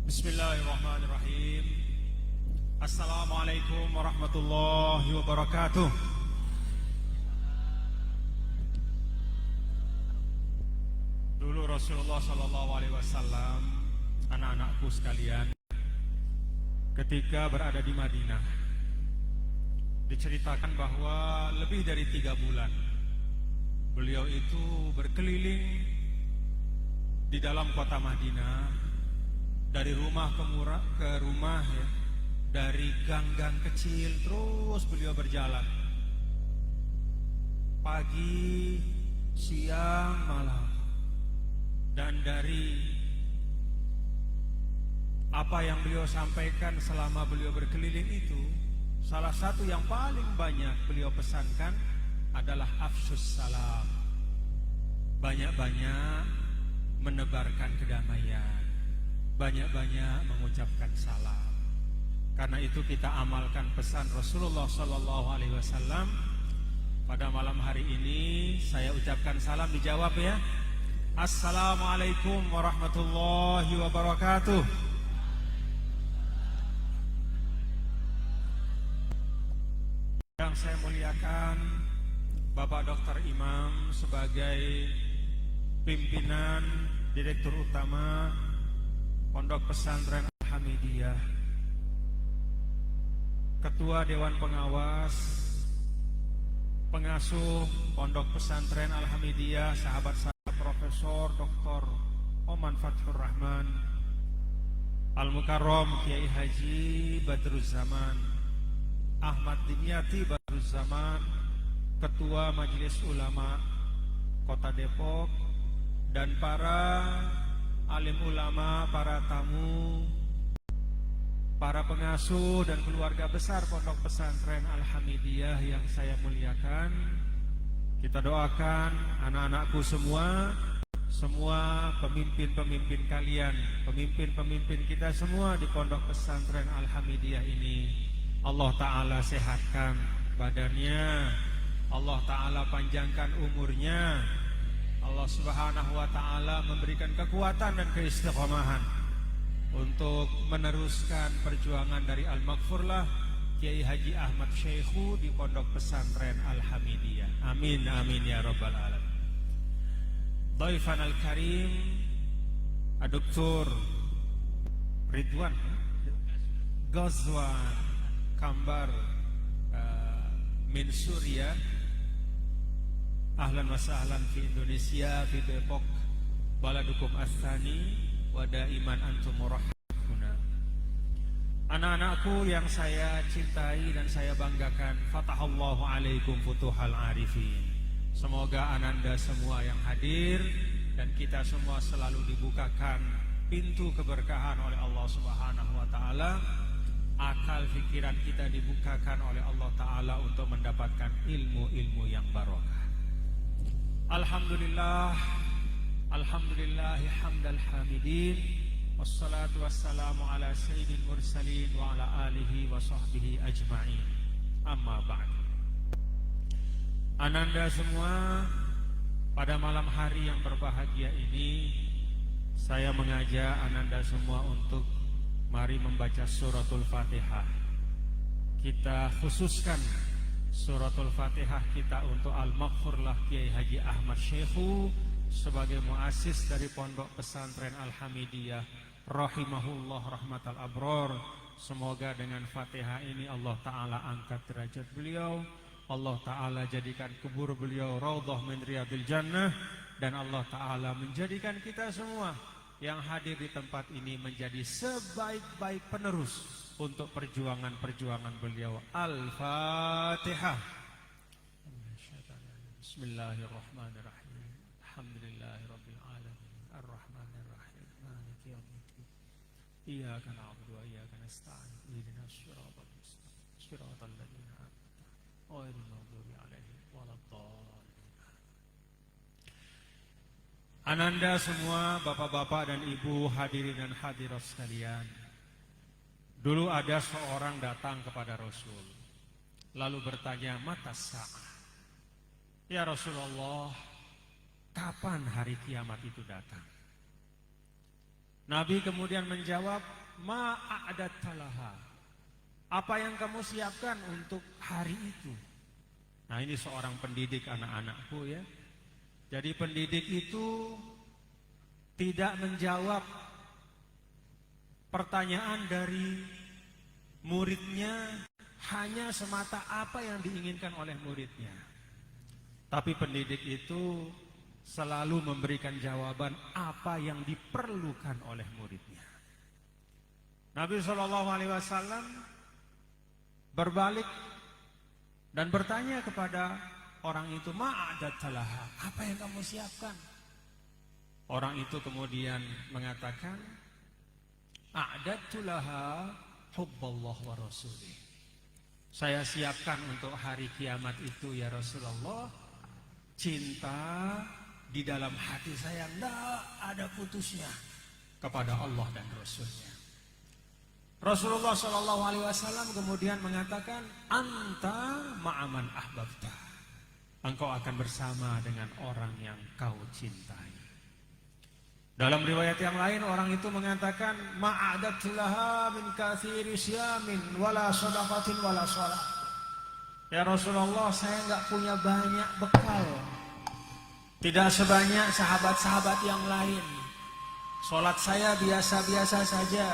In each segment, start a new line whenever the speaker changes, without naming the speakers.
Bismillahirrahmanirrahim. Assalamualaikum warahmatullahi wabarakatuh. Dulu Rasulullah SAW, anak-anakku sekalian, ketika berada di Madinah, diceritakan bahwa lebih dari 3 bulan beliau itu berkeliling di dalam kota Madinah, dari rumah ke rumah ya, dari gang-gang kecil terus beliau berjalan, pagi, siang, malam. Dan dari apa yang beliau sampaikan selama beliau berkeliling itu, salah satu yang paling banyak beliau pesankan adalah afsyus salam. Banyak-banyak menebarkan kedamaian, banyak-banyak mengucapkan salam. Karena itu kita amalkan pesan Rasulullah SAW. Pada malam hari ini saya ucapkan salam, dijawab ya. Assalamualaikum warahmatullahi wabarakatuh. Yang saya muliakan Bapak Dr. Imam sebagai pimpinan Direktur Utama Pondok Pesantren Al-Hamidiyah, Ketua Dewan Pengawas, Pengasuh Pondok Pesantren Al-Hamidiyah, sahabat saya Profesor Dr. Oman Fathur Rahman, Al-Mukarram Kiai Haji Badruzzaman Ahmad Dimyati Badruzzaman, Ketua Majelis Ulama Kota Depok, dan para alim ulama, para tamu, para pengasuh dan keluarga besar Pondok Pesantren Al-Hamidiyah yang saya muliakan. Kita doakan anak-anakku semua pemimpin-pemimpin kalian, pemimpin-pemimpin kita semua di Pondok Pesantren Al-Hamidiyah ini, Allah Ta'ala sehatkan badannya, Allah Ta'ala panjangkan umurnya, Allah Subhanahu wa Ta'ala memberikan kekuatan dan keistiqomahan untuk meneruskan perjuangan dari Al-Maghfurlah Kiai Haji Ahmad Syekhu di Pondok Pesantren Al-Hamidiyah. Amin amin ya rabbal alamin. Dhaifan al-karim Dr. Ridwan Ghazwan Kambar min Suriah, ahlan wa sahlan fi Indonesia, fi Depok baladukum as-tsani wa daiman antum murahhabuna. Anak-anakku yang saya cintai dan saya banggakan, fatahallahu alaikum futuhal arifin. Semoga ananda semua yang hadir dan kita semua selalu dibukakan pintu keberkahan oleh Allah Subhanahu wa Ta'ala. Akal pikiran kita dibukakan oleh Allah Ta'ala untuk mendapatkan ilmu-ilmu yang barokah. Alhamdulillah, alhamdulillahi hamdal hamidin, wassalatu wassalamu ala sayyidil mursalin wa ala alihi wa sahbihi ajma'in. Amma ba'd. Ananda semua, pada malam hari yang berbahagia ini, saya mengajak ananda semua untuk mari membaca suratul Fatihah. Kita khususkan suratul Fatihah kita untuk Al-Maghfurlah Kiai Haji Ahmad Syekhu sebagai muassis dari Pondok Pesantren Al-Hamidiyah rahimahullah rahmatal abror. Semoga dengan Fatihah ini Allah Ta'ala angkat derajat beliau, Allah Ta'ala jadikan kubur beliau raudhah min riyadil jannah, dan Allah Ta'ala menjadikan kita semua yang hadir di tempat ini menjadi sebaik-baik penerus untuk perjuangan-perjuangan beliau. Al-Fatihah. Bismillahirrahmanirrahim. Alhamdulillahirabbil alamin. Arrahmanirrahim. Maliki yaumiddin. Iyyaka na'budu wa iyyaka nasta'in. Ihdinas siratal mustaqim. Siratal ladzina an'amta 'alaihim ghairil maghdubi 'alaihim waladdallin. Ananda semua, bapak-bapak dan ibu, hadirin dan hadirat sekalian. Dulu ada seorang datang kepada Rasul, lalu bertanya, mata sa'ah? Ya Rasulullah, kapan hari kiamat itu datang? Nabi kemudian menjawab, ma a'adattalaha. Apa yang kamu siapkan untuk hari itu? Nah, ini seorang pendidik anak-anakku ya. Jadi pendidik itu tidak menjawab pertanyaan dari muridnya hanya semata apa yang diinginkan oleh muridnya. Tapi pendidik itu selalu memberikan jawaban apa yang diperlukan oleh muridnya. Nabi SAW berbalik dan bertanya kepada orang itu, ma'adattalaha, apa yang kamu siapkan? Orang itu kemudian mengatakan, a'adattulaha hubballah wa rasulih. Saya siapkan untuk hari kiamat itu ya Rasulullah, cinta di dalam hati saya tidak ada putusnya kepada Allah dan Rasulnya. Rasulullah SAW kemudian mengatakan, anta ma'aman ahbabta. Engkau akan bersama dengan orang yang kau cintai. Dalam riwayat yang lain orang itu mengatakan, ma'adattulaha min katsiri syamin wala shadaqatin wala shalah. Ya Rasulullah, saya enggak punya banyak bekal. Tidak sebanyak sahabat-sahabat yang lain. Salat saya biasa-biasa saja.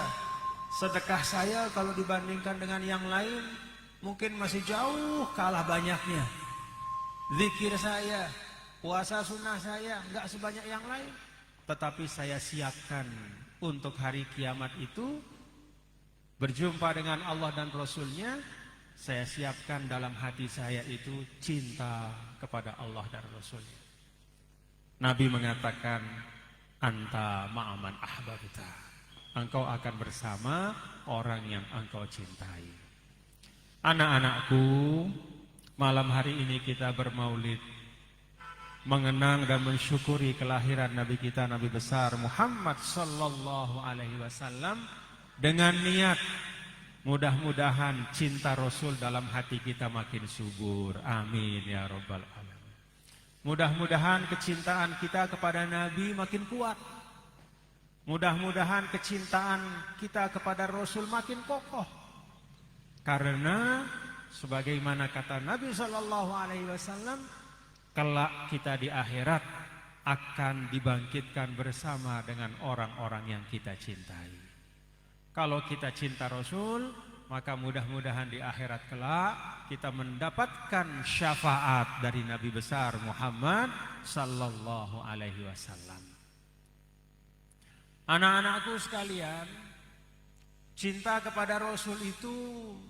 Sedekah saya kalau dibandingkan dengan yang lain mungkin masih jauh kalah banyaknya. Zikir saya, puasa sunnah saya enggak sebanyak yang lain. Tetapi saya siapkan untuk hari kiamat itu berjumpa dengan Allah dan Rasulnya. Saya siapkan dalam hati saya itu cinta kepada Allah dan Rasulnya. Nabi mengatakan, anta ma'aman ahbabta. Engkau akan bersama orang yang engkau cintai. Anak-anakku, malam hari ini kita bermaulid, mengenang dan mensyukuri kelahiran Nabi kita, Nabi besar Muhammad sallallahu alaihi wasallam, dengan niat mudah-mudahan cinta Rasul dalam hati kita makin subur. Amin ya rabbal alamin. Mudah-mudahan kecintaan kita kepada Nabi makin kuat. Mudah-mudahan kecintaan kita kepada Rasul makin kokoh. Karena sebagaimana kata Nabi sallallahu alaihi wasallam, kelak kita di akhirat akan dibangkitkan bersama dengan orang-orang yang kita cintai. Kalau kita cinta Rasul, maka mudah-mudahan di akhirat kelak kita mendapatkan syafaat dari Nabi besar Muhammad sallallahu alaihi wasallam. Anak-anakku sekalian, cinta kepada Rasul itu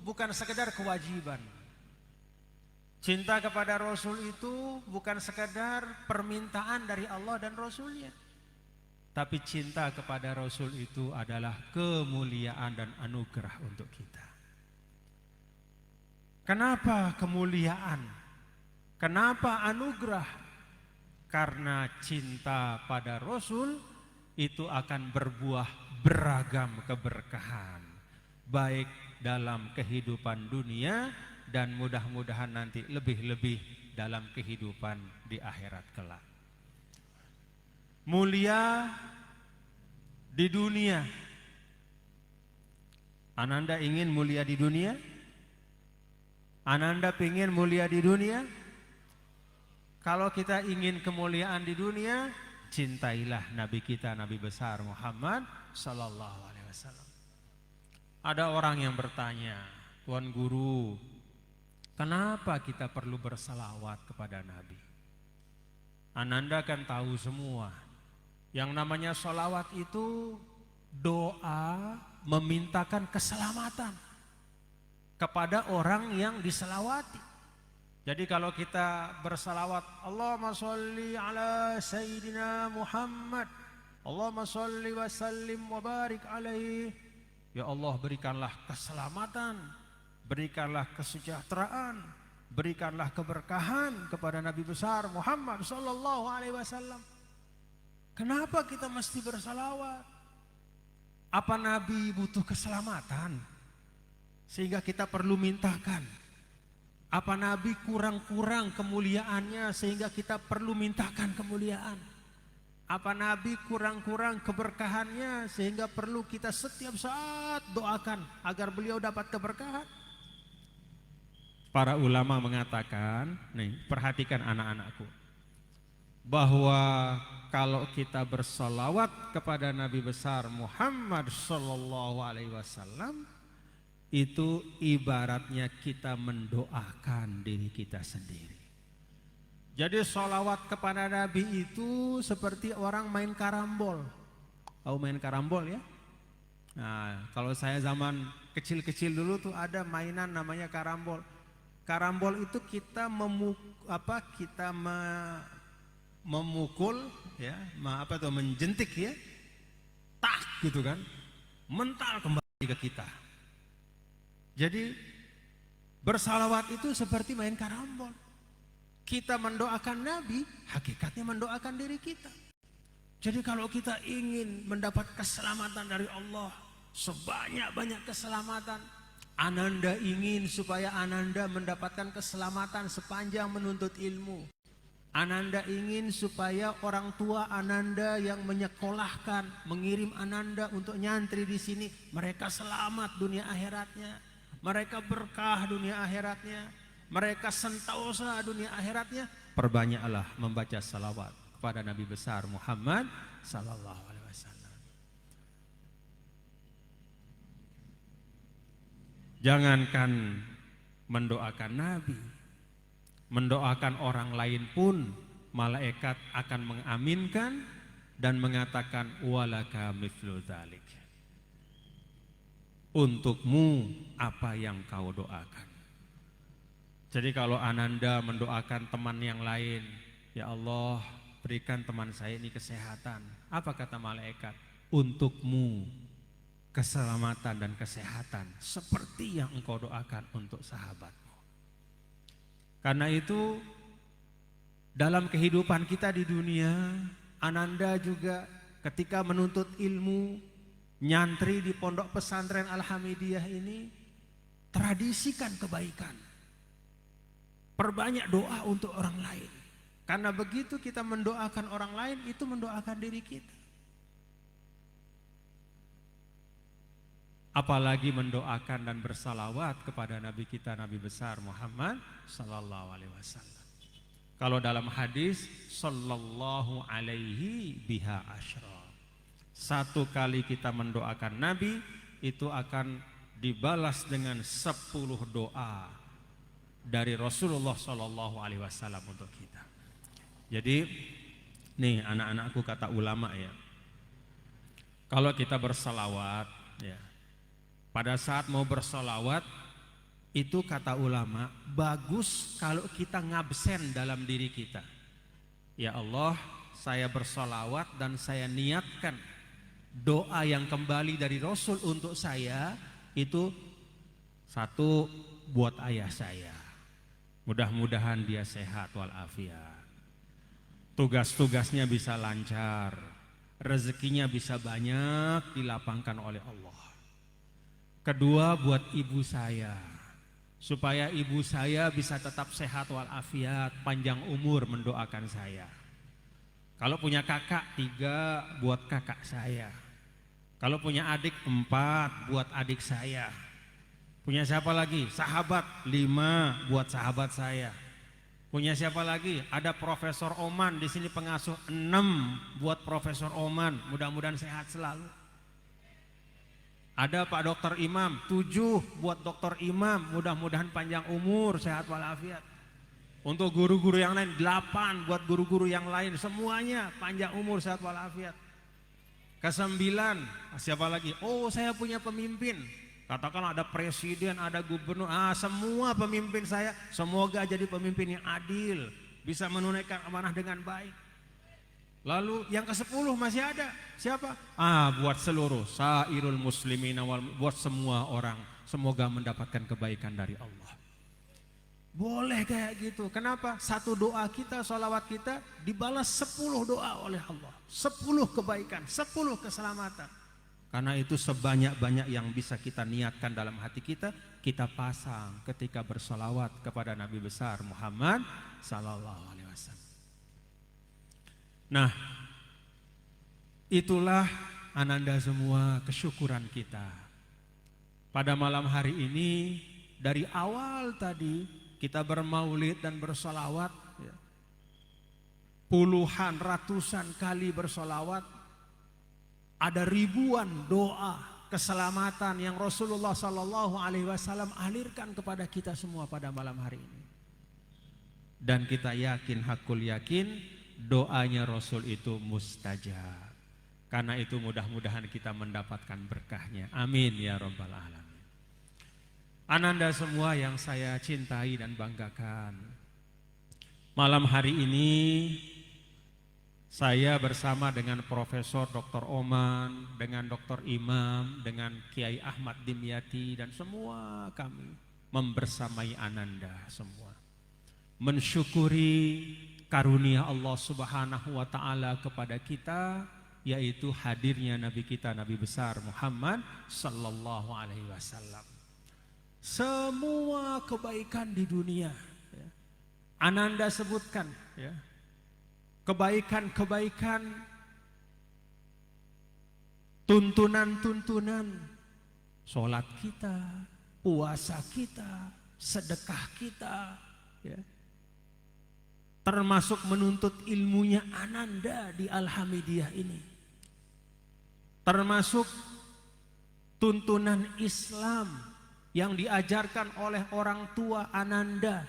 bukan sekedar kewajiban. Cinta kepada Rasul itu bukan sekadar permintaan dari Allah dan Rasulnya. Tapi cinta kepada Rasul itu adalah kemuliaan dan anugerah untuk kita. Kenapa kemuliaan? Kenapa anugerah? Karena cinta pada Rasul itu akan berbuah beragam keberkahan. Baik dalam kehidupan dunia, dan mudah-mudahan nanti lebih-lebih dalam kehidupan di akhirat kelak. Mulia di dunia. Ananda ingin mulia di dunia? Ananda ingin mulia di dunia? Kalau kita ingin kemuliaan di dunia, cintailah Nabi kita, Nabi besar Muhammad sallallahu alaihi wasallam. Ada orang yang bertanya, Tuan Guru, kenapa kita perlu bersalawat kepada Nabi? Ananda kan tahu semua, yang namanya salawat itu doa memintakan keselamatan kepada orang yang diselawati. Jadi kalau kita bersalawat, Allahumma sholli ala Sayyidina Muhammad, Allahumma sholli wa sallim wa barik alaihi, ya Allah berikanlah keselamatan, berikanlah kesejahteraan, berikanlah keberkahan kepada Nabi besar Muhammad sallallahu alaihi wasallam. Kenapa kita mesti bersalawat? Apa Nabi butuh keselamatan sehingga kita perlu mintakan? Apa Nabi kurang-kurang kemuliaannya sehingga kita perlu mintakan kemuliaan? Apa Nabi kurang-kurang keberkahannya sehingga perlu kita setiap saat doakan agar beliau dapat keberkahan? Para ulama mengatakan, nih perhatikan anak-anakku, bahwa kalau kita bersolawat kepada Nabi besar Muhammad Sallallahu Alaihi Wasallam, itu ibaratnya kita mendoakan diri kita sendiri. Jadi sholawat kepada Nabi itu seperti orang main karambol. Tahu main karambol ya? Nah, kalau saya zaman kecil-kecil dulu tuh ada mainan namanya karambol. Karambol itu kita memukul ya, menjentik ya. Tak gitu kan. Mental kembali ke kita. Jadi bersalawat itu seperti main karambol. Kita mendoakan Nabi, hakikatnya mendoakan diri kita. Jadi kalau kita ingin mendapat keselamatan dari Allah, sebanyak-banyak keselamatan, Ananda ingin supaya Ananda mendapatkan keselamatan sepanjang menuntut ilmu. Ananda ingin supaya orang tua Ananda yang menyekolahkan, mengirim Ananda untuk nyantri di sini, mereka selamat dunia akhiratnya, mereka berkah dunia akhiratnya, mereka sentosa dunia akhiratnya. Perbanyaklah membaca salawat kepada Nabi besar Muhammad Sallallahu Alaihi Wasallam. Jangankan mendoakan Nabi, mendoakan orang lain pun malaikat akan mengaminkan dan mengatakan walaka mithlu dzalik. Untukmu apa yang kau doakan. Jadi kalau Ananda mendoakan teman yang lain, ya Allah berikan teman saya ini kesehatan. Apa kata malaikat? Untukmu keselamatan dan kesehatan seperti yang engkau doakan untuk sahabatmu. Karena itu dalam kehidupan kita di dunia, Ananda juga ketika menuntut ilmu, nyantri di pondok pesantren Al-Hamidiyah ini, tradisikan kebaikan. Perbanyak doa untuk orang lain. Karena begitu kita mendoakan orang lain, itu mendoakan diri kita. Apalagi mendoakan dan bersalawat kepada Nabi kita, Nabi besar Muhammad Sallallahu Alaihi Wasallam. Kalau dalam hadis, Sallallahu Alaihi biha asyra. Satu kali kita mendoakan Nabi, itu akan dibalas dengan 10 doa dari Rasulullah Sallallahu Alaihi Wasallam untuk kita. Jadi, nih anak-anakku kata ulama ya, kalau kita bersalawat ya, pada saat mau bersalawat itu kata ulama bagus kalau kita ngabsen dalam diri kita. Ya Allah, saya bersalawat dan saya niatkan doa yang kembali dari Rasul untuk saya itu satu buat ayah saya. Mudah-mudahan dia sehat walafiat. Tugas-tugasnya bisa lancar, rezekinya bisa banyak dilapangkan oleh Allah. Kedua buat ibu saya, supaya ibu saya bisa tetap sehat walafiat, panjang umur mendoakan saya. Kalau punya kakak 3 buat kakak saya. Kalau punya adik 4 buat adik saya. Punya siapa lagi? Sahabat 5 buat sahabat saya. Punya siapa lagi? Ada Profesor Oman di sini pengasuh 6 buat Profesor Oman. Mudah-mudahan sehat selalu. Ada Pak Dokter Imam 7 buat Dokter Imam. Mudah-mudahan panjang umur, sehat walafiat. Untuk guru-guru yang lain 8 buat guru-guru yang lain. Semuanya panjang umur, sehat walafiat. Ke-9 siapa lagi? Oh, saya punya pemimpin. Katakan ada presiden, ada gubernur, semua pemimpin saya semoga jadi pemimpin yang adil, bisa menunaikan amanah dengan baik. Lalu yang ke-10 masih ada, siapa? Buat seluruh sairul muslimin, buat semua orang, semoga mendapatkan kebaikan dari Allah. Boleh kayak gitu, kenapa? Satu doa kita, sholawat kita dibalas 10 doa oleh Allah, 10 kebaikan, 10 keselamatan. Karena itu sebanyak-banyak yang bisa kita niatkan dalam hati kita, kita pasang ketika bersolawat kepada Nabi besar Muhammad Sallallahu Alaihi Wasallam. Nah, Itulah Ananda semua kesyukuran kita. Pada malam hari ini dari awal tadi kita bermaulid dan bersolawat, ya. Puluhan, ratusan kali bersolawat. Ada ribuan doa keselamatan yang Rasulullah SAW alirkan kepada kita semua pada malam hari ini. Dan kita yakin, hakul yakin, doanya Rasul itu mustajab. Karena itu mudah-mudahan kita mendapatkan berkahnya. Amin ya rabbal alamin. Ananda semua yang saya cintai dan banggakan, malam hari ini saya bersama dengan Profesor Dr. Oman, dengan Dr. Imam, dengan Kiai Ahmad Dimyati dan semua kami membersamai Ananda semua, mensyukuri karunia Allah Subhanahu wa taala kepada kita, yaitu hadirnya Nabi kita, Nabi besar Muhammad sallallahu alaihi wasallam. Semua kebaikan di dunia, ya, Ananda sebutkan, ya, kebaikan-kebaikan, tuntunan-tuntunan, sholat kita, puasa kita, sedekah kita, ya, termasuk menuntut ilmunya Ananda di Al-Hamidiyah ini, termasuk tuntunan Islam yang diajarkan oleh orang tua Ananda.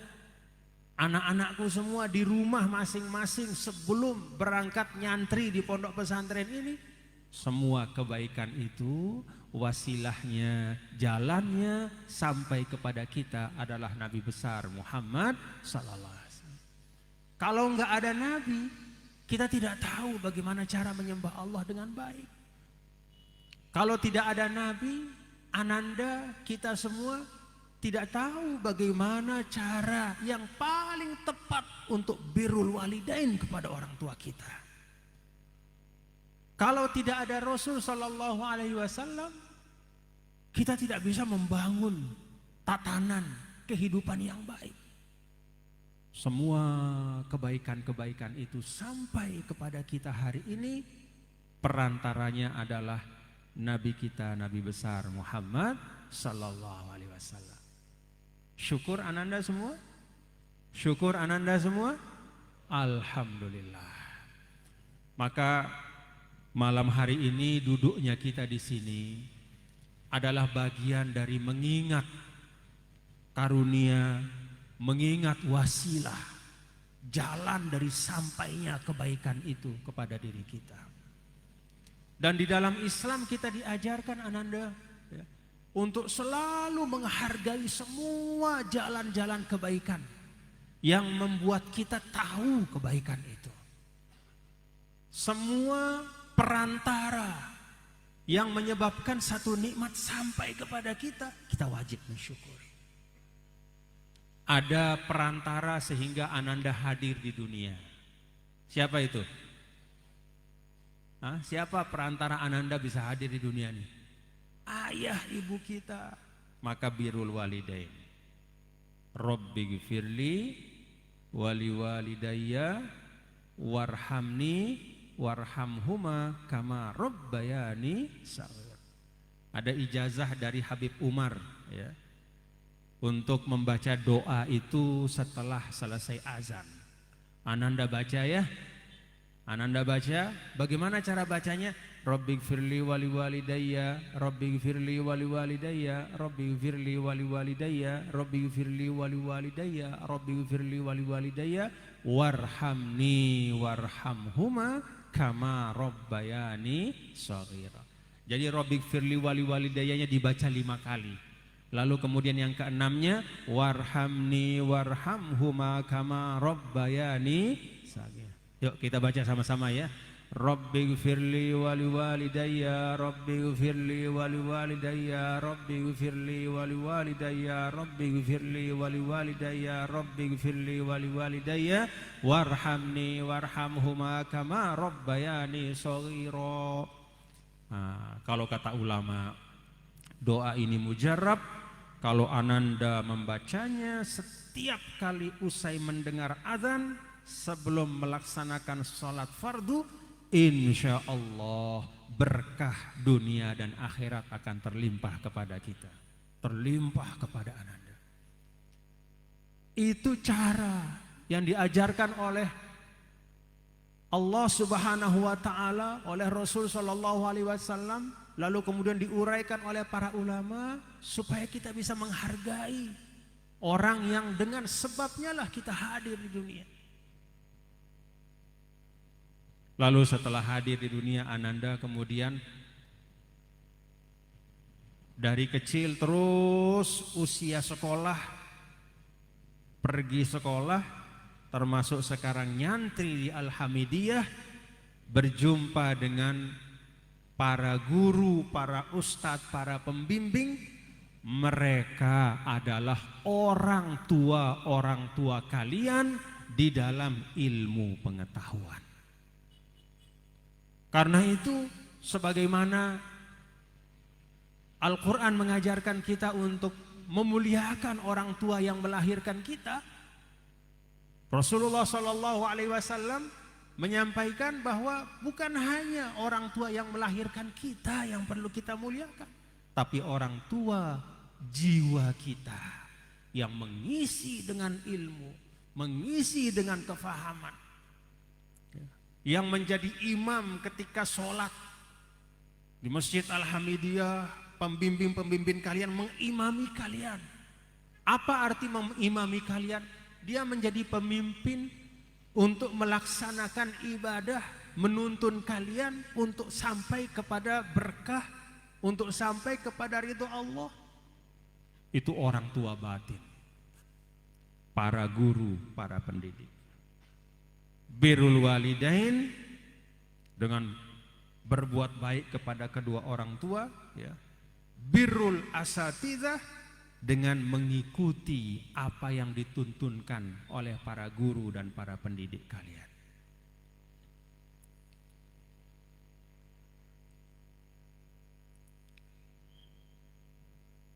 Anak-anakku semua di rumah masing-masing sebelum berangkat nyantri di pondok pesantren ini, semua kebaikan itu wasilahnya, jalannya sampai kepada kita adalah Nabi besar Muhammad sallallahu alaihi wasallam. Kalau enggak ada Nabi, kita tidak tahu bagaimana cara menyembah Allah dengan baik. Kalau tidak ada Nabi, Ananda, kita semua tidak tahu bagaimana cara yang paling tepat untuk birrul walidain kepada orang tua kita. Kalau tidak ada Rasul sallallahu alaihi wasallam, kita tidak bisa membangun tatanan kehidupan yang baik. Semua kebaikan-kebaikan itu sampai kepada kita hari ini, perantaranya adalah Nabi kita, Nabi besar Muhammad sallallahu alaihi wasallam. Syukur Ananda semua? Syukur Ananda semua? Alhamdulillah. Maka malam hari ini duduknya kita di sini adalah bagian dari mengingat karunia, mengingat wasilah, jalan dari sampainya kebaikan itu kepada diri kita. Dan di dalam Islam kita diajarkan Ananda, ya, untuk selalu menghargai semua jalan-jalan kebaikan yang membuat kita tahu kebaikan itu. Semua perantara yang menyebabkan satu nikmat sampai kepada kita, kita wajib mensyukuri. Ada perantara sehingga Ananda hadir di dunia. Siapa itu? Siapa perantara Ananda bisa hadir di dunia ini? Ayah ibu kita. Maka birrul walidain, Rabbighfirli wali walidayya warhamni warhamhuma kama rabbayani shaghir. Ada ijazah dari Habib Umar, ya, untuk membaca doa itu setelah selesai azan. Ananda baca ya. Ananda baca. Bagaimana cara bacanya? Rabbighfirli wali walidayya, Rabbighfirli wali walidayya, Rabbighfirli wali walidayya, Rabbighfirli wali walidayya, Rabbighfirli wali walidayya, warhamni warhamhuma kama rabbayani shaghira. Jadi Rabbighfirli wali walidayanya dibaca 5 kali. Lalu kemudian yang keenamnya warhamni warhamhuma kama rabbayani shaghira. Yuk kita baca sama-sama ya. Rabbighfirli wali walidayya, Rabbighfirli wali walidayya, Rabbighfirli wali walidayya, Rabbighfirli wali walidayya, Rabbighfirli wali walidayya, warhamni warhamhuma kama rabbayani shaghira. Kalau kata ulama, doa ini mujarab. Kalau Ananda membacanya setiap kali usai mendengar azan sebelum melaksanakan sholat fardu, insya Allah berkah dunia dan akhirat akan terlimpah kepada kita, terlimpah kepada Ananda. Itu cara yang diajarkan oleh Allah Subhanahu wa taala, oleh Rasul sallallahu alaihi wasallam, lalu kemudian diuraikan oleh para ulama supaya kita bisa menghargai orang yang dengan sebabnya lah kita hadir di dunia. Lalu setelah hadir di dunia, Ananda kemudian dari kecil terus usia sekolah, pergi sekolah, termasuk sekarang nyantri di Al-Hamidiyah, berjumpa dengan para guru, para ustadz, para pembimbing. Mereka adalah orang tua kalian di dalam ilmu pengetahuan. Karena itu, sebagaimana Al-Quran mengajarkan kita untuk memuliakan orang tua yang melahirkan kita, Rasulullah Shallallahu Alaihi Wasallam menyampaikan bahwa bukan hanya orang tua yang melahirkan kita yang perlu kita muliakan, tapi orang tua jiwa kita yang mengisi dengan ilmu, mengisi dengan kefahaman, yang menjadi imam ketika sholat di Masjid Al-Hamidiyah. Pembimbing-pembimbing kalian mengimami kalian. Apa arti mengimami kalian? Dia menjadi pemimpin untuk melaksanakan ibadah, menuntun kalian untuk sampai kepada berkah, untuk sampai kepada ridho Allah. Itu orang tua batin, para guru, para pendidik. Birrul walidain, dengan berbuat baik kepada kedua orang tua, ya. Birrul asatidzah, dengan mengikuti apa yang dituntunkan oleh para guru dan para pendidik kalian.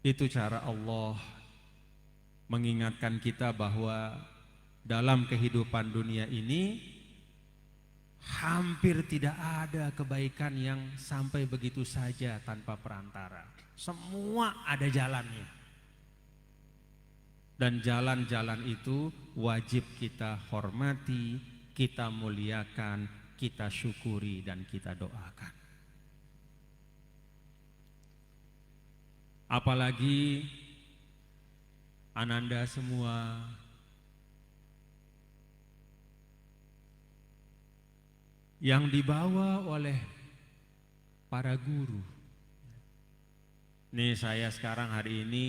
Itu cara Allah mengingatkan kita bahwa dalam kehidupan dunia ini hampir tidak ada kebaikan yang sampai begitu saja tanpa perantara. Semua ada jalannya. Dan jalan-jalan itu wajib kita hormati, kita muliakan, kita syukuri, dan kita doakan. Apalagi Ananda semua yang dibawa oleh para guru. Nih saya sekarang hari ini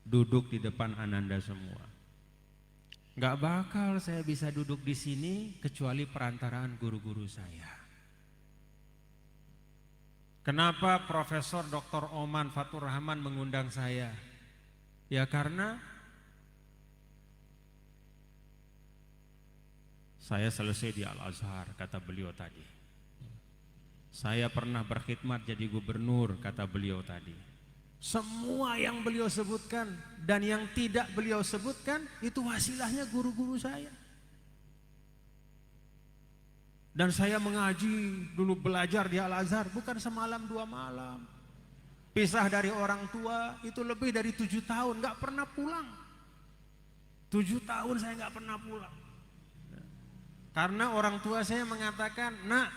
duduk di depan Ananda semua. Gak bakal saya bisa duduk di sini kecuali perantaraan guru-guru saya. Kenapa Profesor Dr. Oman Fatur Rahman mengundang saya? Ya karena saya selesai di Al-Azhar, kata beliau tadi. Saya pernah berkhidmat jadi gubernur, kata beliau tadi. Semua yang beliau sebutkan dan yang tidak beliau sebutkan itu wasilahnya guru-guru saya. Dan saya mengaji dulu, belajar di Al-Azhar bukan semalam dua malam. Pisah dari orang tua itu lebih dari 7 tahun, gak pernah pulang. 7 tahun saya gak pernah pulang. Karena orang tua saya mengatakan, nak,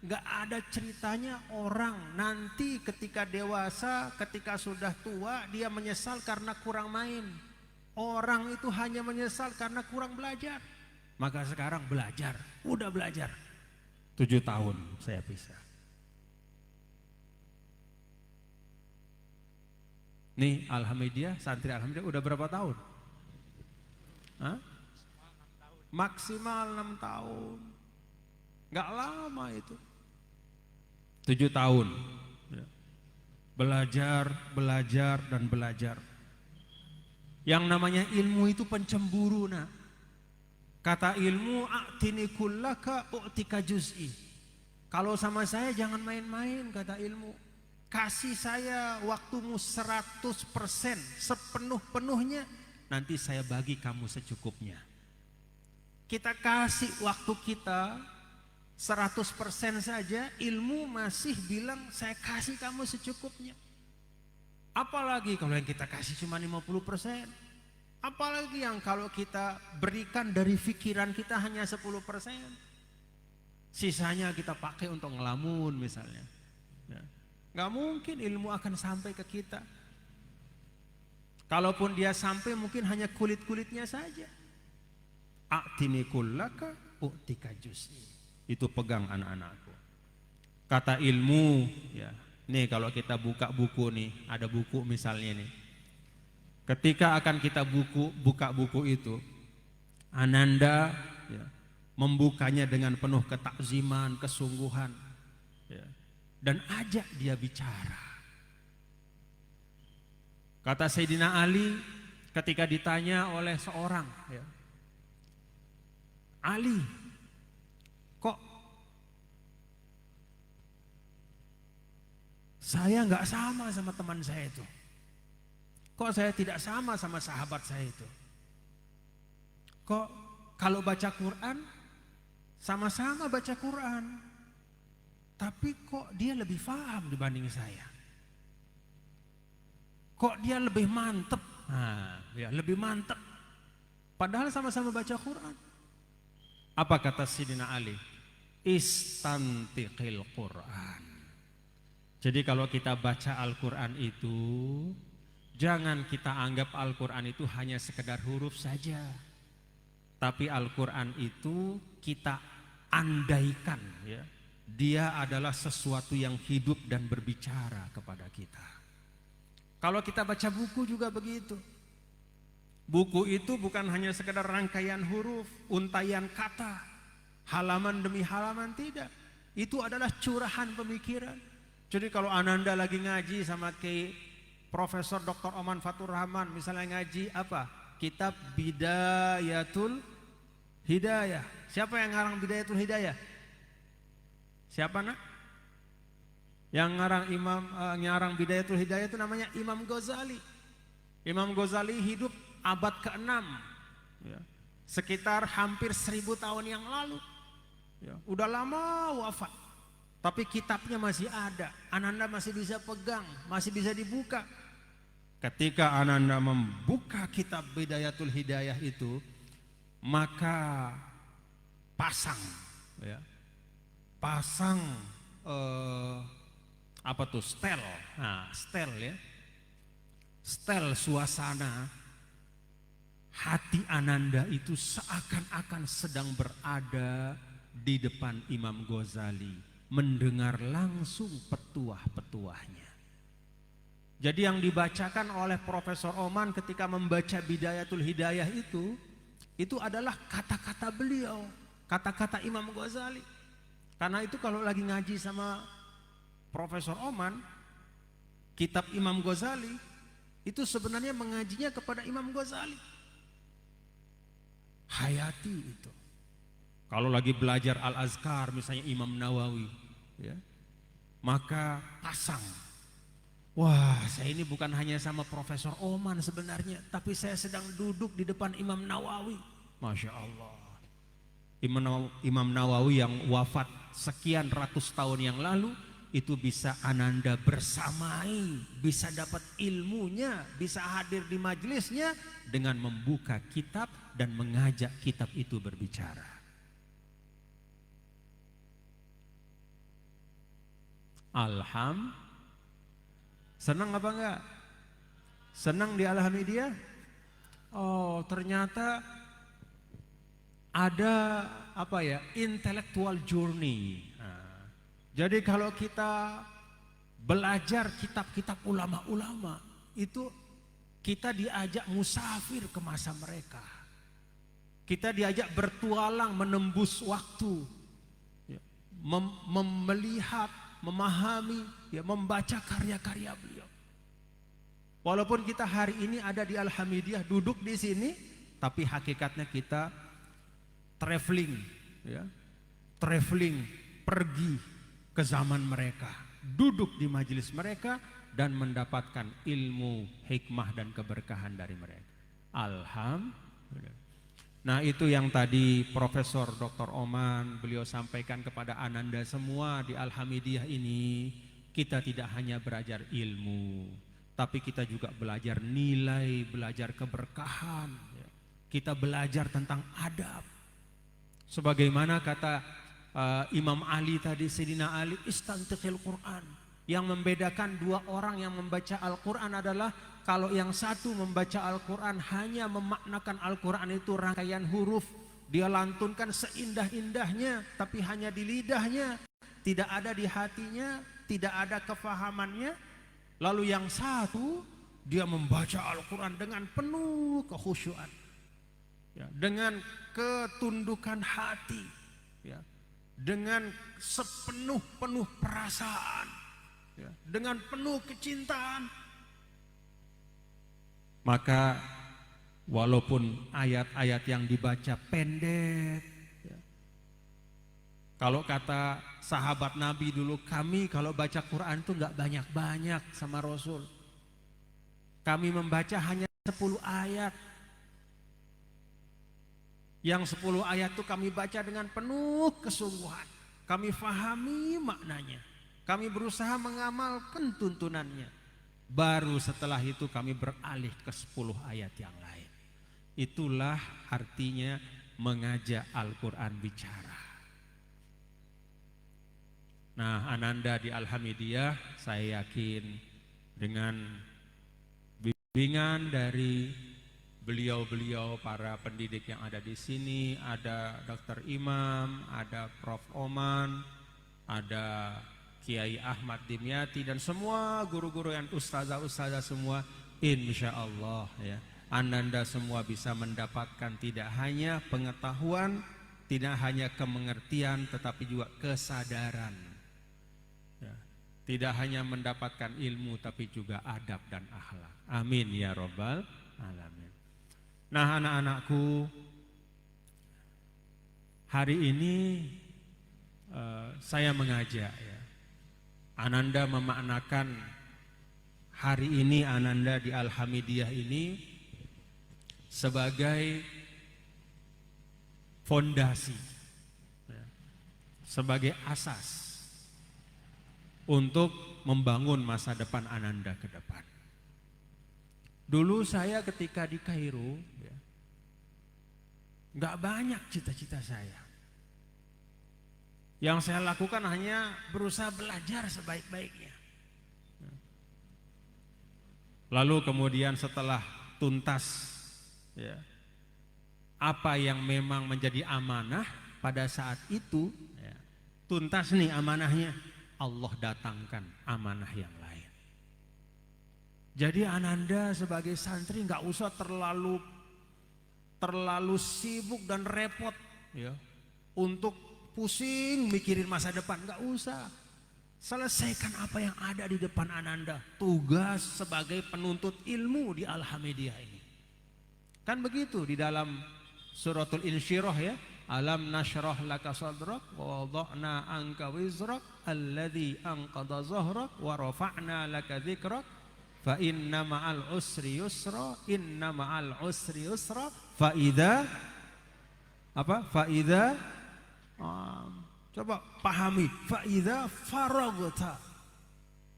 gak ada ceritanya orang nanti ketika dewasa, ketika sudah tua, dia menyesal karena kurang main. Orang itu hanya menyesal karena kurang belajar. Maka sekarang belajar, udah belajar. 7 tahun saya pisah. Nih Alhamdulillah, santri Alhamdulillah udah berapa tahun? Hah? Maksimal 6 tahun. Gak lama itu. 7 tahun. Belajar, belajar, dan belajar. Yang namanya ilmu itu pencemburu, nak. Kata ilmu, a'tini kullaka u'tika juz'i. Kalau sama saya jangan main-main, kata ilmu. Kasih saya waktumu 100%, sepenuh-penuhnya, nanti saya bagi kamu secukupnya. Kita kasih waktu kita 100% saja ilmu masih bilang saya kasih kamu secukupnya. Apalagi kalau yang kita kasih cuma 50%. Apalagi yang kalau kita berikan dari pikiran kita hanya 10%. Sisanya kita pakai untuk ngelamun misalnya. Ya. Gak mungkin ilmu akan sampai ke kita. Kalaupun dia sampai mungkin hanya kulit-kulitnya saja. A'tini kullaka u'tika juz'i. Itu pegang anak-anakku. Kata ilmu, ya. Nih kalau kita buka buku nih, ada buku misalnya nih. Ketika akan kita buka buku itu, Ananda ya, membukanya dengan penuh ketakziman, kesungguhan, ya, dan ajak dia bicara. Kata Sayyidina Ali ketika ditanya oleh seorang, ya, Ali, kok saya nggak sama teman saya itu? Kok saya tidak sama sahabat saya itu? Kok kalau baca Quran sama-sama baca Quran, tapi kok dia lebih paham dibanding saya? Kok dia lebih mantep? Nah, ya lebih mantep. Padahal sama-sama baca Quran. Apa kata Sayyidina Ali? Istantiqil Quran. Jadi kalau kita baca Al-Quran itu, jangan kita anggap Al-Quran itu hanya sekedar huruf saja. Tapi Al-Quran itu kita andaikan, ya, dia adalah sesuatu yang hidup dan berbicara kepada kita. Kalau kita baca buku juga begitu. Buku itu bukan hanya sekedar rangkaian huruf, untaian kata, halaman demi halaman, tidak. Itu adalah curahan pemikiran. Jadi kalau Ananda lagi ngaji sama Profesor Dr. Oman Fatur Rahman, misalnya ngaji apa? Kitab Bidayatul Hidayah. Siapa yang ngarang Bidayatul Hidayah? Siapa nak? Yang ngarang Bidayatul Hidayah itu namanya Imam Ghazali. Imam Ghazali hidup abad ke-6, ya, sekitar hampir 1000 tahun yang lalu. Ya, udah lama wafat. Tapi kitabnya masih ada, Ananda masih bisa pegang, masih bisa dibuka. Ketika Ananda membuka kitab Bidayatul Hidayah itu, maka pasang, ya, apa tuh, stel, nah, stel ya, stel suasana hati Ananda itu seakan-akan sedang berada di depan Imam Ghazali, mendengar langsung petuah-petuahnya. Jadi yang dibacakan oleh Profesor Oman ketika membaca Bidayatul Hidayah itu adalah kata-kata beliau, kata-kata Imam Ghazali. Karena itu kalau lagi ngaji sama Profesor Oman, kitab Imam Ghazali itu sebenarnya mengajinya kepada Imam Ghazali. Hayati itu. Kalau lagi belajar Al-Azkar misalnya Imam Nawawi, ya, maka pasang. Wah, saya ini bukan hanya sama Profesor Oman sebenarnya, tapi saya sedang duduk di depan Imam Nawawi. Masya Allah. Imam Nawawi yang wafat sekian ratus tahun yang lalu, itu bisa Ananda bersamai, bisa dapat ilmunya, bisa hadir di majelisnya dengan membuka kitab dan mengajak kitab itu berbicara. Senang apa enggak? Senang di Alhamdulillah? Oh, ternyata ada apa ya, intellectual journey. Nah, jadi kalau kita belajar kitab-kitab ulama-ulama, itu kita diajak musafir ke masa mereka. Kita diajak bertualang menembus waktu, melihat, memahami, ya, membaca karya-karya beliau. Walaupun kita hari ini ada di Al-Hamidiyah, duduk di sini, tapi hakikatnya kita traveling, ya, traveling, pergi ke zaman mereka, duduk di majelis mereka dan mendapatkan ilmu, hikmah dan keberkahan dari mereka. Alhamdulillah. Nah, itu yang tadi Profesor Dr. Oman beliau sampaikan kepada Ananda semua di Al-Hamidiyah ini. Kita tidak hanya belajar ilmu, tapi kita juga belajar nilai, belajar keberkahan. Kita belajar tentang adab. Sebagaimana kata Imam Ali tadi, Sayyidina Ali, istantiqil Quran. Yang membedakan dua orang yang membaca Al-Quran adalah kalau yang satu membaca Al-Quran hanya memaknakan Al-Quran itu rangkaian huruf, dia lantunkan seindah-indahnya, tapi hanya di lidahnya, tidak ada di hatinya, tidak ada kefahamannya. Lalu yang satu, dia membaca Al-Quran dengan penuh kekhusyuan, ya, dengan ketundukan hati, ya, dengan sepenuh-penuh perasaan, ya, dengan penuh kecintaan. Maka walaupun ayat-ayat yang dibaca pendek, ya, kalau kata sahabat Nabi dulu, kami kalau baca Quran itu nggak banyak-banyak sama Rasul. Kami membaca hanya 10 ayat. Yang 10 ayat itu kami baca dengan penuh kesungguhan. Kami fahami maknanya. Kami berusaha mengamalkan tuntunannya. Baru setelah itu kami beralih ke 10 ayat yang lain. Itulah artinya mengajak Al-Quran bicara. Nah, Ananda di Al-Hamidiyah, saya yakin dengan bimbingan dari beliau-beliau para pendidik yang ada di sini, ada Dr. Imam, ada Prof. Oman, ada Kiai Ahmad Dimyati, dan semua guru-guru yang ustazah-ustazah semua, insya Allah ya, Ananda semua bisa mendapatkan tidak hanya pengetahuan, tidak hanya kemengertian, tetapi juga kesadaran. Ya, tidak hanya mendapatkan ilmu, tapi juga adab dan akhlak. Amin ya Rabbal Alamin. Nah, anak-anakku, hari ini saya mengajak ya, Ananda memaknakan hari ini Ananda di Al-Hamidiyah ini sebagai fondasi, ya, sebagai asas untuk membangun masa depan Ananda ke depan. Dulu saya ketika di Kairo, ya, nggak banyak cita-cita saya. Yang saya lakukan hanya berusaha belajar sebaik-baiknya. Lalu kemudian setelah tuntas, ya, apa yang memang menjadi amanah pada saat itu, ya, tuntas nih amanahnya, Allah datangkan amanah yang lain. Jadi Ananda sebagai santri nggak usah terlalu sibuk dan repot, ya, untuk pusing mikirin masa depan, nggak usah. Selesaikan apa yang ada di depan Ananda. Tugas sebagai penuntut ilmu di Al-Hamidiyah ini. Kan begitu di dalam suratul Insyirah ya. Alam nashrah laka sadrak wa wada'na anka wizrak alladhi anqadha zahrak wa rafa'na laka dzikrak fa inna ma'al usri yusra inna ma'al usri yusra fa idza coba pahami, faidza faragta.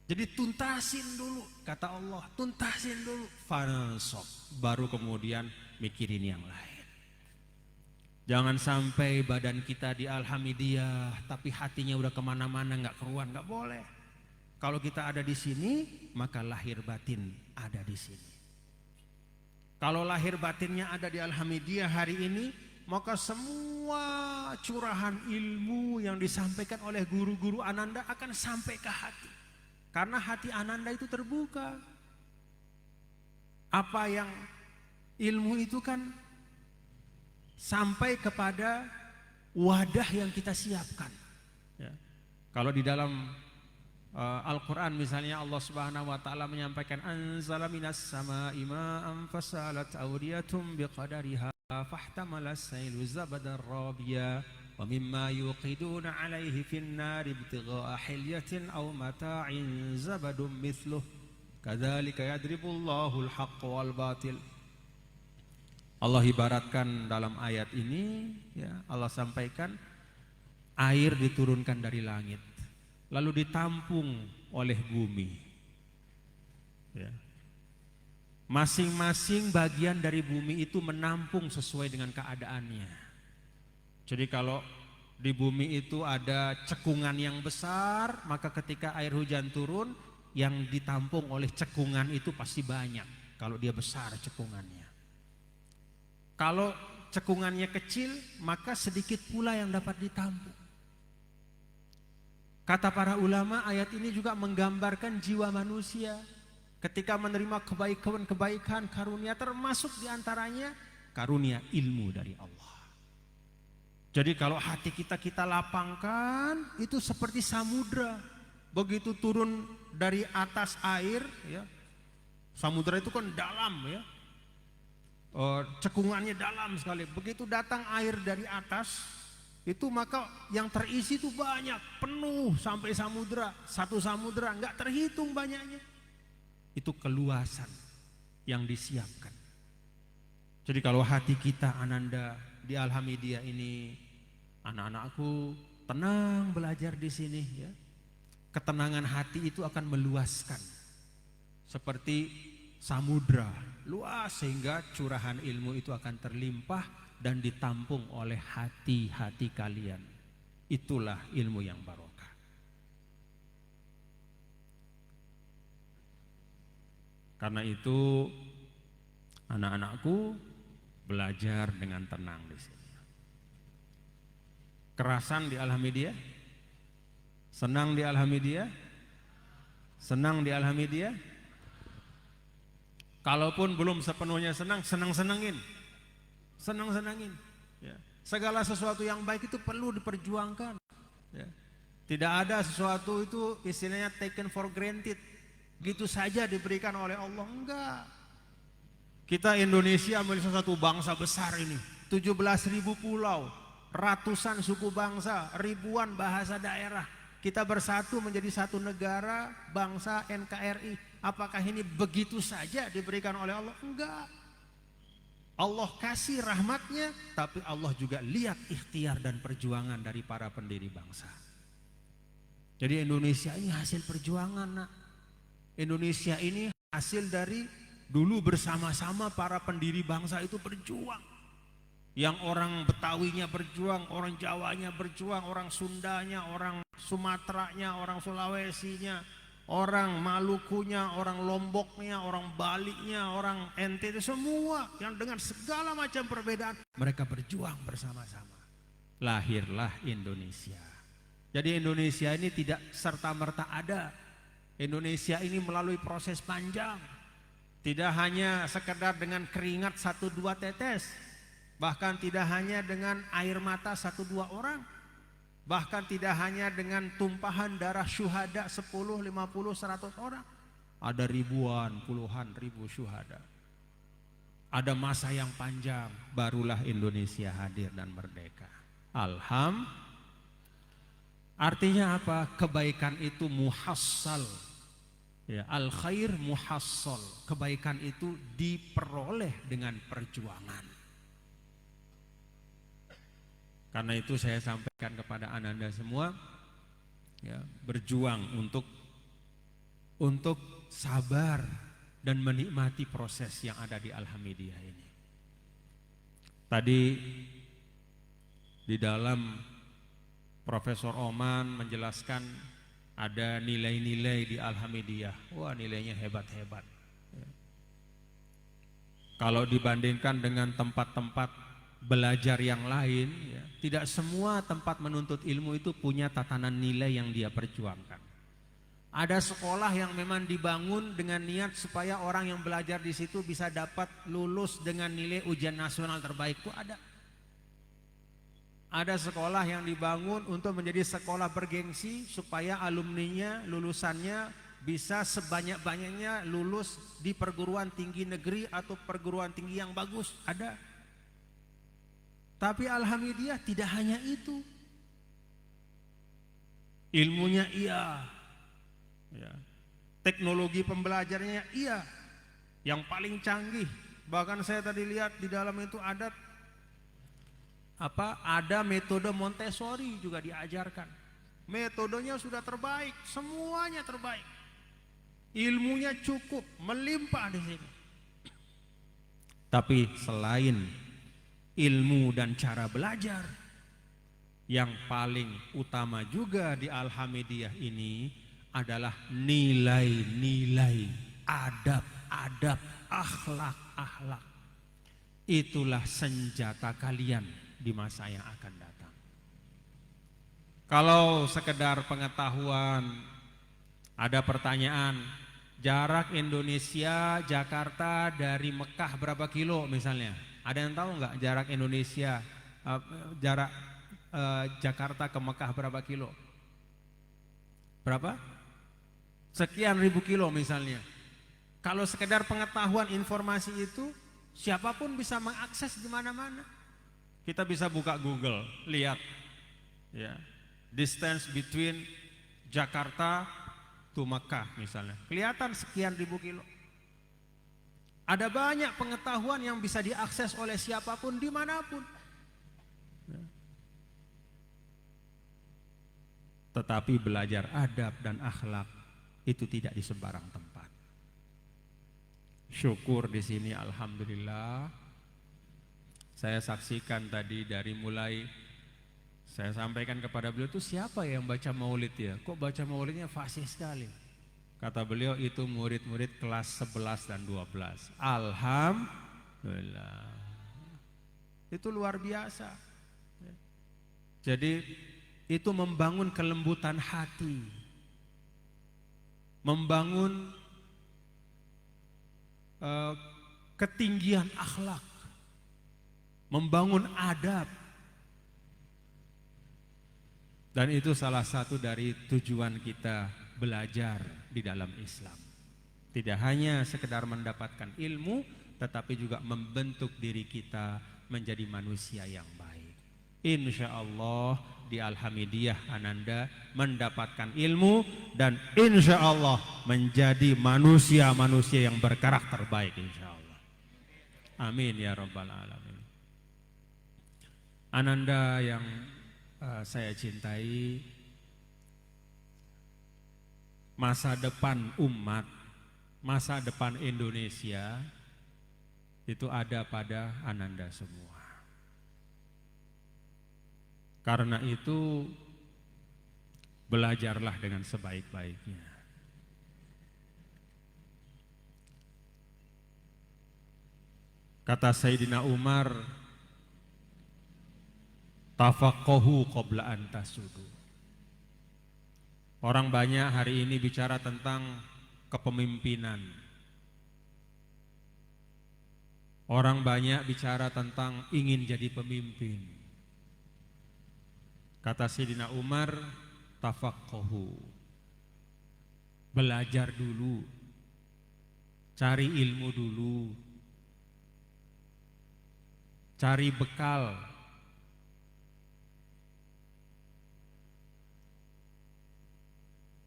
Jadi tuntasin dulu, kata Allah, tuntasin dulu, fansab, baru kemudian mikirin yang lain. Jangan sampai badan kita di Al-Hamidiyah tapi hatinya udah kemana-mana, nggak keruan, nggak boleh. Kalau kita ada di sini, maka lahir batin ada di sini. Kalau lahir batinnya ada di Al-Hamidiyah hari ini, maka semua curahan ilmu yang disampaikan oleh guru-guru Ananda akan sampai ke hati. Karena hati Ananda itu terbuka. Apa yang ilmu itu kan sampai kepada wadah yang kita siapkan. Ya. Kalau di dalam Al-Quran misalnya Allah Subhanahu Wa Taala menyampaikan anzala minas sama'i ma'an fasalat awdiyatum biqadariha fahtamala as-sailu zabadan rabiya wa mimma yuqiduna alaihi fin nari ibtigha'a hilyatin aw mata'in zabadun mithluh kadzalika yadribullahu al-haqqa wal batil Allah ibaratkan dalam ayat ini, ya, Allah sampaikan air diturunkan dari langit, lalu ditampung oleh bumi. Ya. Masing-masing bagian dari bumi itu menampung sesuai dengan keadaannya. Jadi kalau di bumi itu ada cekungan yang besar, maka ketika air hujan turun, yang ditampung oleh cekungan itu pasti banyak. Kalau dia besar cekungannya. Kalau cekungannya kecil, maka sedikit pula yang dapat ditampung. Kata para ulama, ayat ini juga menggambarkan jiwa manusia ketika menerima kebaikan-kebaikan karunia, termasuk diantaranya karunia ilmu dari Allah. Jadi kalau hati kita lapangkan, itu seperti samudra. Begitu turun dari atas air, ya, samudra itu kan dalam, ya, cekungannya dalam sekali. Begitu datang air dari atas, itu maka yang terisi itu banyak, penuh sampai samudra. Satu samudra nggak terhitung banyaknya. Itu keluasan yang disiapkan. Jadi kalau hati kita, Ananda, di Alhamidiyah ini, anak-anakku tenang belajar di sini, ya. Ketenangan hati itu akan meluaskan seperti samudra, luas, sehingga curahan ilmu itu akan terlimpah dan ditampung oleh hati-hati kalian. Itulah ilmu yang barokah. Karena itu anak-anakku belajar dengan tenang di sini. Kerasan di Alhamidiyah? Senang di Alhamidiyah? Senang di Alhamidiyah? Kalaupun belum sepenuhnya senang, senang-senangin. Senang-senangin. Ya. Segala sesuatu yang baik itu perlu diperjuangkan. Ya. Tidak ada sesuatu itu istilahnya taken for granted. Gitu saja diberikan oleh Allah, enggak. Kita Indonesia memiliki satu bangsa besar ini, 17.000 pulau, ratusan suku bangsa, ribuan bahasa daerah. Kita bersatu menjadi satu negara, bangsa NKRI. Apakah ini begitu saja diberikan oleh Allah? Enggak. Allah kasih rahmatnya, tapi Allah juga lihat ikhtiar dan perjuangan dari para pendiri bangsa. Jadi Indonesia ini hasil perjuangan, nak. Indonesia ini hasil dari dulu bersama-sama para pendiri bangsa itu berjuang. Yang orang Betawinya berjuang, orang Jawanya berjuang, orang Sundanya, orang Sumateranya, orang Sulawesinya, orang Malukunya, orang Lomboknya, orang Baliknya, orang NTT, semua yang dengan segala macam perbedaan mereka berjuang bersama-sama. Lahirlah Indonesia. Jadi Indonesia ini tidak serta-merta ada. Indonesia ini melalui proses panjang, tidak hanya sekedar dengan keringat 1-2 tetes, bahkan tidak hanya dengan air mata 1-2 orang, bahkan tidak hanya dengan tumpahan darah syuhada 10, 50, 100 orang. Ada ribuan, puluhan ribu syuhada. Ada masa yang panjang, barulah Indonesia hadir dan merdeka. Artinya apa? Kebaikan itu muhassal. Ya, al khair muhassal, kebaikan itu diperoleh dengan perjuangan. Karena itu saya sampaikan kepada Ananda semua, ya, berjuang untuk sabar dan menikmati proses yang ada di Alhamidiyah ini. Tadi di dalam Profesor Oman menjelaskan ada nilai-nilai di Alhamidiyah. Wah, nilainya hebat-hebat. Ya. Kalau dibandingkan dengan tempat-tempat belajar yang lain, ya, tidak semua tempat menuntut ilmu itu punya tatanan nilai yang dia perjuangkan. Ada sekolah yang memang dibangun dengan niat supaya orang yang belajar di situ bisa dapat lulus dengan nilai ujian nasional terbaik, itu ada. Ada sekolah yang dibangun untuk menjadi sekolah bergengsi supaya alumninya, lulusannya bisa sebanyak-banyaknya lulus di perguruan tinggi negeri atau perguruan tinggi yang bagus, ada. Tapi Alhamidiyah tidak hanya itu. Ilmunya iya, ya. Teknologi pembelajarannya iya, yang paling canggih, Bahkan saya tadi lihat di dalam itu ada metode Montessori juga diajarkan. Metodenya sudah terbaik, semuanya terbaik. Ilmunya cukup, melimpah di sini. Tapi selain ilmu dan cara belajar, yang paling utama juga di Al-Hamidiyah ini adalah nilai-nilai, adab-adab, akhlak-akhlak. Itulah senjata kalian di masa yang akan datang. Kalau sekedar pengetahuan, ada pertanyaan, jarak Indonesia Jakarta dari Mekah berapa kilo misalnya? Ada yang tahu nggak jarak Indonesia Jakarta ke Mekah berapa kilo? Berapa? Sekian ribu kilo misalnya. Kalau sekedar pengetahuan informasi itu, siapapun bisa mengakses di mana-mana. Kita bisa buka Google, lihat ya, distance between Jakarta to Mekah misalnya. Kelihatan sekian ribu kilo. Ada banyak pengetahuan yang bisa diakses oleh siapapun dimanapun. Ya. Tetapi belajar adab dan akhlak itu tidak di sembarang tempat. Syukur di sini, alhamdulillah. Saya saksikan tadi dari mulai saya sampaikan kepada beliau, itu siapa yang baca maulid ya? Kok baca maulidnya fasih sekali? Kata beliau, itu murid-murid kelas 11 dan 12. Alhamdulillah. Itu luar biasa. Jadi itu membangun kelembutan hati, membangun ketinggian akhlak, membangun adab. Dan itu salah satu dari tujuan kita belajar di dalam Islam. Tidak hanya sekedar mendapatkan ilmu, tetapi juga membentuk diri kita menjadi manusia yang baik. Insya Allah di Al-Hamidiyah Ananda mendapatkan ilmu dan insya Allah menjadi manusia-manusia yang berkarakter baik insya Allah. Amin ya Rabbal Alamin. Ananda yang saya cintai, masa depan umat, masa depan Indonesia itu ada pada Ananda semua. Karena itu belajarlah dengan sebaik-baiknya. Kata Sayyidina Umar, tafaqahu qabla an tasudu. Orang banyak hari ini bicara tentang kepemimpinan. Orang banyak bicara tentang ingin jadi pemimpin. Kata Sayyidina Umar, tafaqahu. Belajar dulu. Cari ilmu dulu. Cari bekal.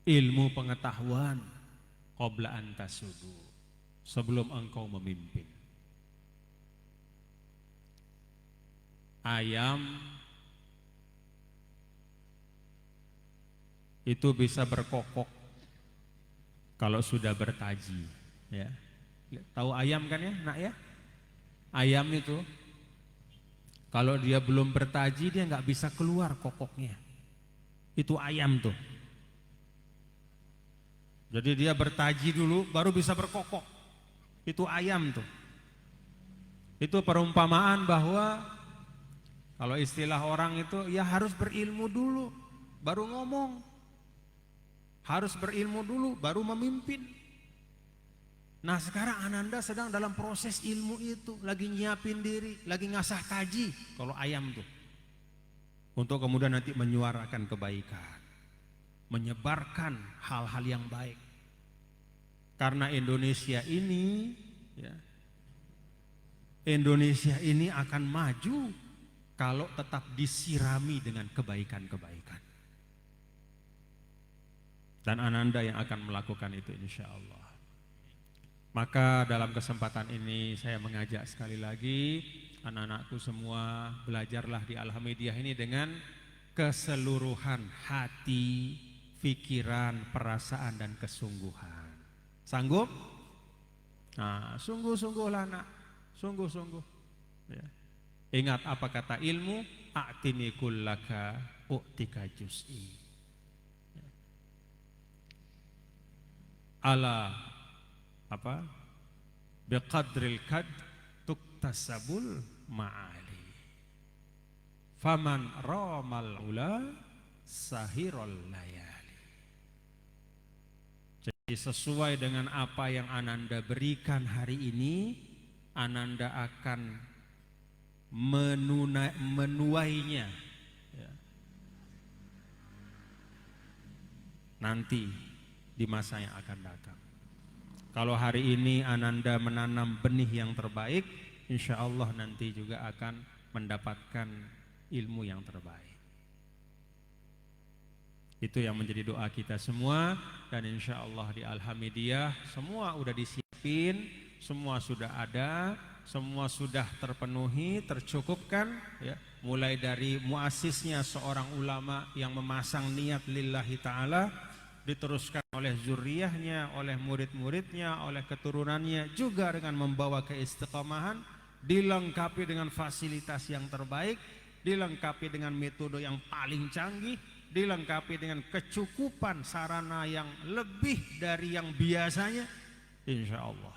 Ilmu pengetahuan qabla an tasudu, sebelum engkau memimpin. Ayam itu bisa berkokok kalau sudah bertaji, ya. Tahu ayam kan ya, nak ya? Ayam itu kalau dia belum bertaji dia nggak bisa keluar kokoknya. Itu ayam tuh. Jadi dia bertaji dulu baru bisa berkokok. Itu ayam tuh. Itu perumpamaan bahwa kalau istilah orang itu ya harus berilmu dulu baru ngomong. Harus berilmu dulu baru memimpin. Nah sekarang Ananda sedang dalam proses ilmu itu, lagi nyiapin diri, lagi ngasah kaji kalau ayam tuh. Untuk kemudian nanti menyuarakan kebaikan, menyebarkan hal-hal yang baik. Karena Indonesia ini ya, Indonesia ini akan maju kalau tetap disirami dengan kebaikan-kebaikan. Dan Ananda yang akan melakukan itu insya Allah. Maka dalam kesempatan ini saya mengajak sekali lagi anak-anakku semua, belajarlah di Alhamidiyah ini dengan keseluruhan hati, pikiran, perasaan dan kesungguhan. Sanggup? Nah, sungguh-sungguhlah nak, sungguh-sungguh. Ya. Ingat apa kata ilmu? A'tini kullaka u'tika juz'i. Ya. Ala apa? Biqadril kad tuktasabul ma'ali. Faman ramal ula sahirul layali. Jadi sesuai dengan apa yang Ananda berikan hari ini, Ananda akan menuainya ya, nanti di masa yang akan datang. Kalau hari ini Ananda menanam benih yang terbaik, insya Allah nanti juga akan mendapatkan ilmu yang terbaik. Itu yang menjadi doa kita semua. Dan insya Allah di Alhamidiyah semua udah disiapin, semua sudah ada, semua sudah terpenuhi, tercukupkan ya. Mulai dari muasisnya seorang ulama yang memasang niat lillahi ta'ala, diteruskan oleh zuriyahnya, oleh murid-muridnya, oleh keturunannya, juga dengan membawa keistiqomahan, dilengkapi dengan fasilitas yang terbaik, dilengkapi dengan metode yang paling canggih, dilengkapi dengan kecukupan sarana yang lebih dari yang biasanya. Insya Allah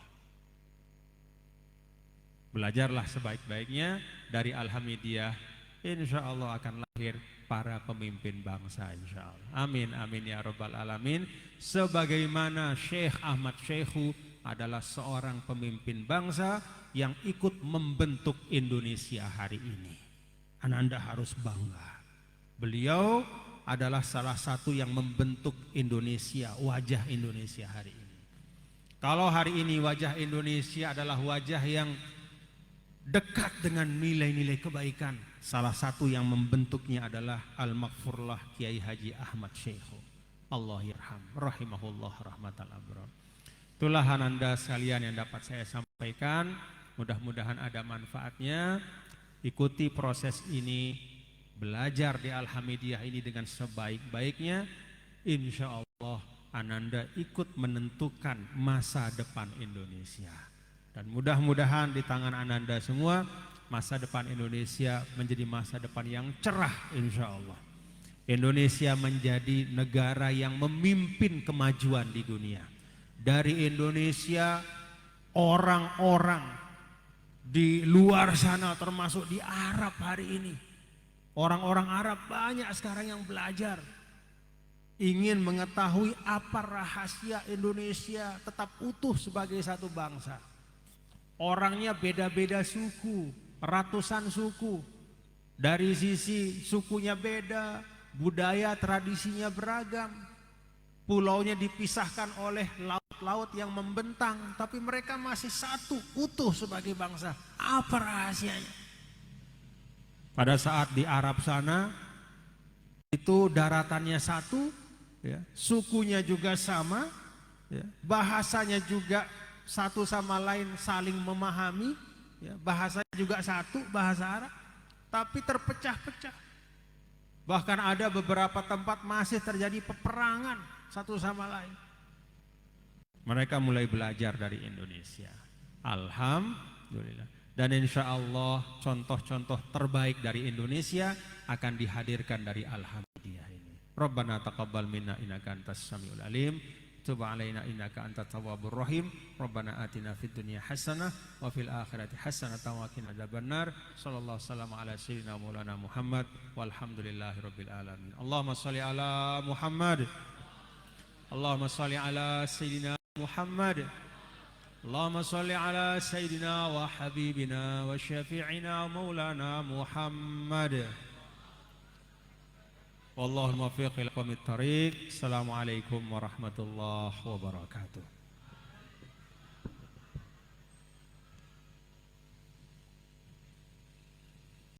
belajarlah sebaik-baiknya dari Alhamidiyah, insya Allah akan lahir para pemimpin bangsa insya Allah. Amin amin ya rabbal alamin. Sebagaimana Syekh Ahmad Syekhu adalah seorang pemimpin bangsa yang ikut membentuk Indonesia hari ini. Ananda harus bangga. Beliau adalah salah satu yang membentuk Indonesia, wajah Indonesia hari ini. Kalau hari ini wajah Indonesia adalah wajah yang dekat dengan nilai-nilai kebaikan, salah satu yang membentuknya adalah Al-Maghfurlah Kiai Haji Ahmad Syekhu, Allah yarham rahimahullah rahmatal abrar. Itulah Ananda sekalian yang dapat saya sampaikan. Mudah-mudahan ada manfaatnya. Ikuti proses ini, belajar di Alhamidiyah ini dengan sebaik-baiknya. Insya Allah Ananda ikut menentukan masa depan Indonesia. Dan mudah-mudahan di tangan Ananda semua masa depan Indonesia menjadi masa depan yang cerah insya Allah. Indonesia menjadi negara yang memimpin kemajuan di dunia. Dari Indonesia, orang-orang di luar sana termasuk di Arab hari ini, orang-orang Arab banyak sekarang yang belajar, ingin mengetahui apa rahasia Indonesia tetap utuh sebagai satu bangsa. Orangnya beda-beda suku, ratusan suku. Dari sisi sukunya beda, budaya tradisinya beragam. Pulaunya dipisahkan oleh laut-laut yang membentang, tapi mereka masih satu, utuh sebagai bangsa. Apa rahasianya? Pada saat di Arab sana, itu daratannya satu, ya, sukunya juga sama, ya, bahasanya juga satu sama lain saling memahami, ya, bahasanya juga satu, bahasa Arab, tapi terpecah-pecah. Bahkan ada beberapa tempat masih terjadi peperangan satu sama lain. Mereka mulai belajar dari Indonesia. Alhamdulillah. Dan insya Allah contoh-contoh terbaik dari Indonesia akan dihadirkan dari Alhamdulillah ini. Rabbana taqabbal minna innaka antas samiul alim. Tub alaina innaka antat tawwabur rahim. Rabbana atina fid dunya hasanah wa fil akhirati hasanah wa qina adzabannar. Sallallahu wasallam ala sayyidina Maulana Muhammad walhamdulillahirabbil alamin. Allahumma shalli ala Muhammad. Allahumma shalli ala sayyidina Muhammad. Allahumma shalli ala sayyidina wa habibina wa syafi'ina Maulana Muhammad. Wallahul muwaffiq ila aqwamit thariq. Assalamualaikum warahmatullahi wabarakatuh.